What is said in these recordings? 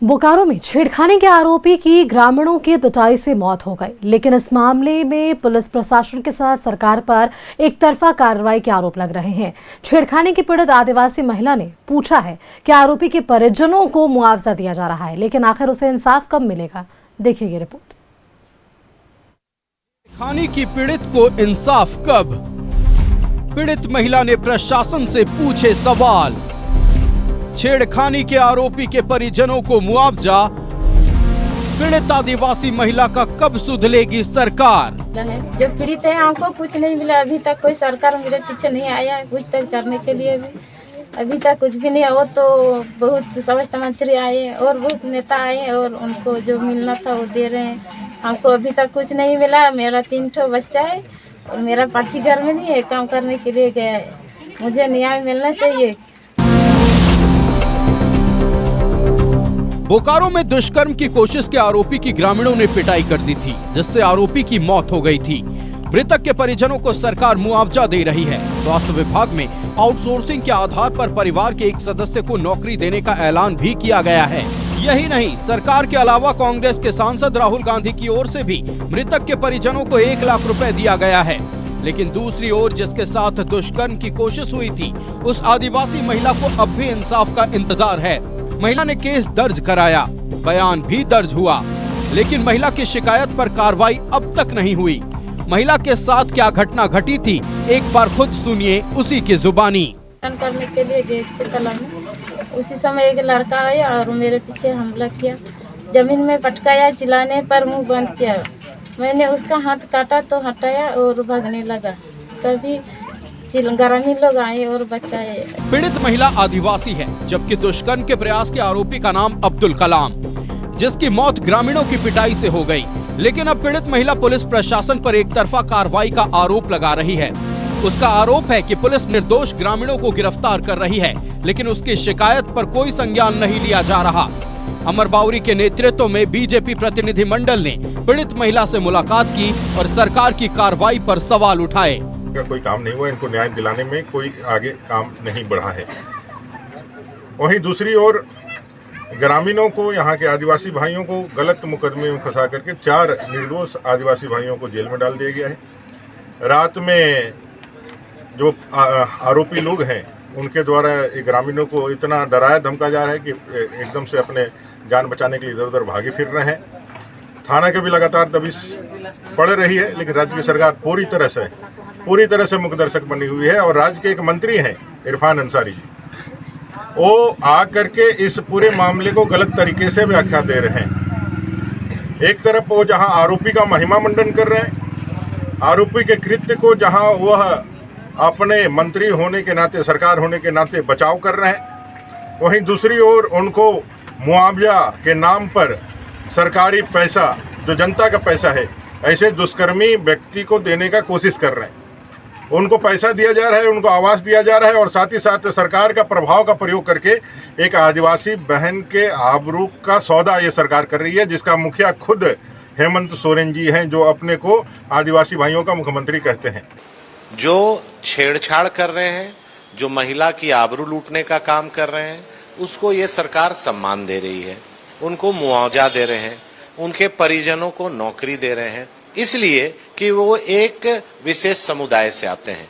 बोकारो में छेड़खानी के आरोपी की ग्रामीणों की पिटाई से मौत हो गई, लेकिन इस मामले में पुलिस प्रशासन के साथ सरकार पर एक तरफा कार्रवाई के आरोप लग रहे हैं। छेड़खानी की पीड़ित आदिवासी महिला ने पूछा है कि आरोपी के परिजनों को मुआवजा दिया जा रहा है, लेकिन आखिर उसे इंसाफ कब मिलेगा? देखिए ये रिपोर्ट। छेड़खानी की पीड़ित को इंसाफ कब? पीड़ित महिला ने प्रशासन से पूछे सवाल। छेड़खानी के आरोपी के परिजनों को मुआवजा, पीड़ित आदिवासी महिला का कब सुधलेगी सरकार? जो पीड़ित है हमको कुछ नहीं मिला अभी तक, कोई सरकार मेरे पीछे नहीं आया कुछ तक करने के लिए भी अभी तक कुछ भी नहीं। वो तो बहुत स्वास्थ्य मंत्री आए और बहुत नेता आए और उनको जो मिलना था वो दे रहे हैं। हमको अभी तक कुछ नहीं मिला। मेरा 3 ठो बच्चा है और मेरा पार्टी घर में नहीं है, काम करने के लिए गया है। मुझे न्याय मिलना चाहिए। बोकारो में दुष्कर्म की कोशिश के आरोपी की ग्रामीणों ने पिटाई कर दी थी, जिससे आरोपी की मौत हो गई थी। मृतक के परिजनों को सरकार मुआवजा दे रही है। स्वास्थ्य विभाग में आउटसोर्सिंग के आधार पर परिवार के एक सदस्य को नौकरी देने का ऐलान भी किया गया है। यही नहीं, सरकार के अलावा कांग्रेस के सांसद राहुल गांधी की ओर से भी मृतक के परिजनों को 1 लाख रुपए दिया गया है। लेकिन दूसरी ओर जिसके साथ दुष्कर्म की कोशिश हुई थी, उस आदिवासी महिला को अब भी इंसाफ का इंतजार है। महिला ने केस दर्ज कराया, बयान भी दर्ज हुआ, लेकिन महिला की शिकायत पर कार्रवाई अब तक नहीं हुई। महिला के साथ क्या घटना घटी थी, एक बार खुद सुनिए उसी की जुबानी। करने के लिए गए थे तालाब में, उसी समय एक लड़का आया और मेरे पीछे हमला किया, जमीन में पटकाया, चिल्लाने पर मुंह बंद किया। मैंने उसका हाथ काटा तो हटाया और भागने लगा, तभी ग्रामीण लोग आए और बचाए। पीड़ित महिला आदिवासी है, जबकि दुष्कर्म के प्रयास के आरोपी का नाम अब्दुल कलाम, जिसकी मौत ग्रामीणों की पिटाई से हो गई। लेकिन अब पीड़ित महिला पुलिस प्रशासन पर एक तरफा कार्रवाई का आरोप लगा रही है। उसका आरोप है कि पुलिस निर्दोष ग्रामीणों को गिरफ्तार कर रही है, लेकिन उसकी शिकायत पर कोई संज्ञान नहीं लिया जा रहा। अमर बावरी के नेतृत्व में बीजेपी प्रतिनिधि मंडल ने पीड़ित महिला से मुलाकात की और सरकार की कार्रवाई पर सवाल उठाए। कोई काम नहीं हुआ, इनको न्याय दिलाने में कोई आगे काम नहीं बढ़ा है। वहीं दूसरी ओर ग्रामीणों को, यहाँ के आदिवासी भाइयों को गलत मुकदमे में फंसा करके 4 निर्दोष आदिवासी भाइयों को जेल में डाल दिया गया है। रात में जो आरोपी लोग हैं उनके द्वारा ग्रामीणों को इतना डराया धमका जा रहा है कि एकदम से अपने जान बचाने के लिए इधर उधर भागे फिर रहे हैं। थाना के भी लगातार दबिश पड़ रही है, लेकिन राज्य की सरकार पूरी तरह से मुखदर्शक बनी हुई है। और राज्य के एक मंत्री हैं इरफान अंसारी जी, वो आ करके इस पूरे मामले को गलत तरीके से व्याख्या दे रहे हैं। एक तरफ वो जहां आरोपी का महिमा मंडन कर रहे हैं, आरोपी के कृत्य को जहां वह अपने मंत्री होने के नाते, सरकार होने के नाते बचाव कर रहे हैं, वहीं दूसरी ओर उनको मुआवजा के नाम पर सरकारी पैसा, जो जनता का पैसा है, ऐसे दुष्कर्मी व्यक्ति को देने का कोशिश कर रहे हैं। उनको पैसा दिया जा रहा है, उनको आवास दिया जा रहा है और साथ ही साथ सरकार का प्रभाव का प्रयोग करके एक आदिवासी बहन के आबरू का सौदा ये सरकार कर रही है, जिसका मुखिया खुद हेमंत सोरेन जी हैं, जो अपने को आदिवासी भाइयों का मुख्यमंत्री कहते हैं। जो छेड़छाड़ कर रहे हैं, जो महिला की आबरू लूटने का काम कर रहे हैं, उसको ये सरकार सम्मान दे रही है, उनको मुआवजा दे रहे हैं, उनके परिजनों को नौकरी दे रहे हैं, इसलिए कि वो एक विशेष समुदाय से आते हैं।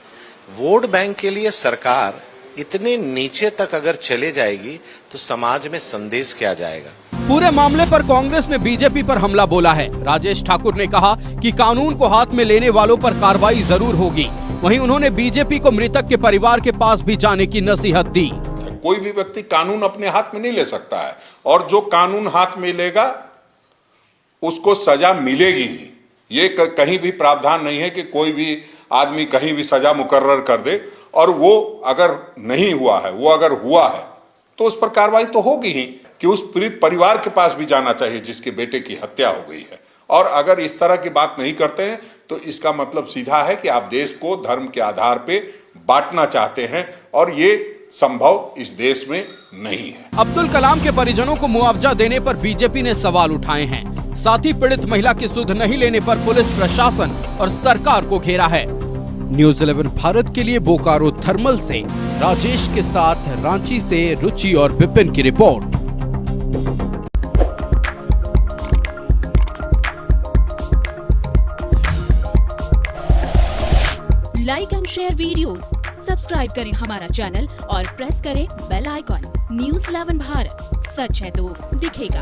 वोट बैंक के लिए सरकार इतने नीचे तक अगर चले जाएगी तो समाज में संदेश क्या जाएगा? पूरे मामले पर कांग्रेस ने बीजेपी पर हमला बोला है। राजेश ठाकुर ने कहा कि कानून को हाथ में लेने वालों पर कार्रवाई जरूर होगी। वहीं उन्होंने बीजेपी को मृतक के परिवार के पास भी जाने की नसीहत दी। कोई भी व्यक्ति कानून अपने हाथ में नहीं ले सकता है, और जो कानून हाथ में लेगा उसको सजा मिलेगी ही। ये कहीं भी प्रावधान नहीं है कि कोई भी आदमी कहीं भी सजा मुकर्रर कर दे, और वो अगर नहीं हुआ है, वो अगर हुआ है तो उस पर कार्रवाई तो होगी ही, कि उस पीड़ित परिवार के पास भी जाना चाहिए जिसके बेटे की हत्या हो गई है। और अगर इस तरह की बात नहीं करते हैं तो इसका मतलब सीधा है कि आप देश को धर्म के आधार पे बांटना चाहते हैं, और ये संभव इस देश में नहीं है। अब्दुल कलाम के परिजनों को मुआवजा देने पर बीजेपी ने सवाल उठाए हैं। साथ ही पीड़ित महिला की सुध नहीं लेने पर पुलिस प्रशासन और सरकार को घेरा है। न्यूज़ 11 भारत के लिए बोकारो थर्मल से राजेश के साथ रांची से रुचि और विपिन की report. Like and share videos, subscribe करें हमारा चैनल और प्रेस करें बेल आइकॉन। News 11 भारत, सच है तो दिखेगा।